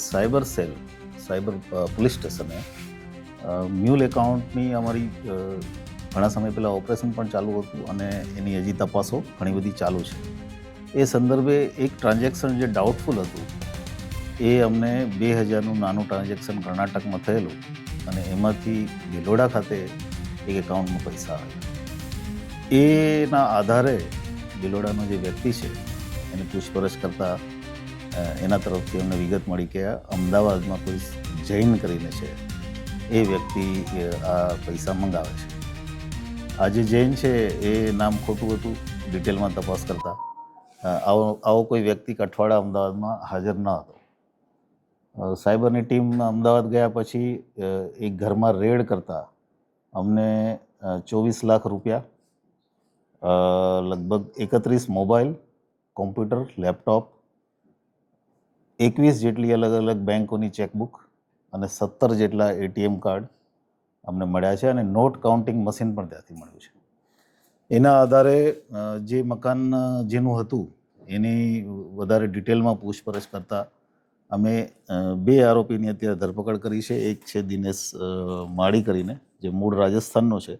Cyber cell cyber police સ્ટેશને mule એકાઉન્ટની અમારી ઘણા સમય પહેલાં ઓપરેશન પણ ચાલુ હતું અને એની હજી તપાસો ઘણી બધી ચાલુ છે. એ સંદર્ભે એક ટ્રાન્ઝેક્શન જે ડાઉટફુલ હતું એ અમને 2000નું નાનું ટ્રાન્ઝેક્શન કર્ણાટકમાં થયેલું અને એમાંથી ભિલોડા ખાતે એક એકાઉન્ટમાં પૈસા આવ્યા. એના આધારે ભિલોડાનો જે વ્યક્તિ છે એની પૂછપરછ કરતાં એના તરફથી અમને વિગત મળી કે અમદાવાદમાં કોઈ જૈન કરીને છે એ વ્યક્તિ આ પૈસા મંગાવે છે. આ જે જૈન છે એ નામ ખોટું હતું. ડિટેલમાં તપાસ કરતા આવો કોઈ વ્યક્તિ અઠવાડિયા અમદાવાદમાં હાજર ન હતો. સાયબરની ટીમ અમદાવાદ ગયા પછી એક ઘરમાં રેડ કરતા અમને 24 લાખ રૂપિયા, લગભગ 31 મોબાઈલ, કોમ્પ્યુટર, લેપટોપ, 21 જેટલી અલગ અલગ બેંકોની ચેકબુક અને 17 જેટલા એટીએમ કાર્ડ અમને મળ્યા છે અને નોટ કાઉન્ટિંગ મશીન પણ ત્યાંથી મળ્યું છે. એના આધારે જે મકાન જેનું હતું એની વધારે ડિટેલમાં પૂછપરછ કરતાં અમે 2 આરોપીની અત્યારે ધરપકડ કરી છે. એક છે દિનેશ માળી કરીને, જે મૂળ રાજસ્થાનનો છે,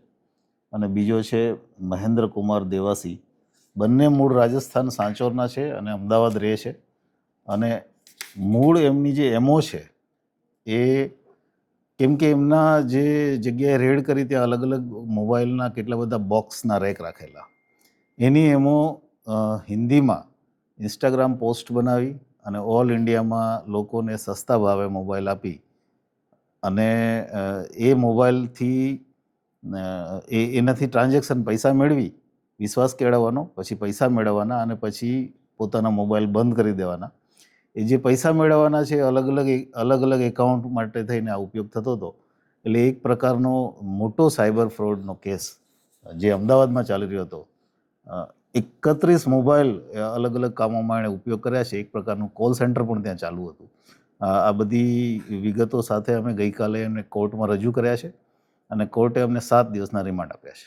અને બીજો છે મહેન્દ્ર કુમાર દેવાસી. બંને મૂળ રાજસ્થાન સાંચોરના છે અને અમદાવાદ રહે છે. અને મૂળ એમની જે એમઓ છે એ કેમ કે એમના જે જગ્યાએ રેડ કરી ત્યાં અલગ અલગ મોબાઈલના કેટલા બધા બોક્સના રેક રાખેલા. એની એમો હિન્દીમાં ઇન્સ્ટાગ્રામ પોસ્ટ બનાવી અને ઓલ ઇન્ડિયામાં લોકોને સસ્તા ભાવે મોબાઈલ આપી અને એ મોબાઈલથી એનાથી ટ્રાન્ઝેક્શન પૈસા મેળવી, વિશ્વાસ કેળવવાનો, પછી પૈસા મેળવવાના અને પછી પોતાના મોબાઈલ બંધ કરી દેવાના. એ જે પૈસા મેળવવાના છે અલગ અલગ એકાઉન્ટ માટે થઈને આ ઉપયોગ થતો હતો. એટલે એક પ્રકારનો મોટો સાયબર ફ્રોડનો કેસ જે અમદાવાદમાં ચાલી રહ્યો હતો. 31 મોબાઈલ અલગ અલગ કામોમાં એણે ઉપયોગ કર્યા છે. એક પ્રકારનું કોલ સેન્ટર પણ ત્યાં ચાલુ હતું. આ બધી વિગતો સાથે અમે ગઈકાલે એમને કોર્ટમાં રજૂ કર્યા છે અને કોર્ટે અમને 7 દિવસના રિમાન્ડ આપ્યા છે.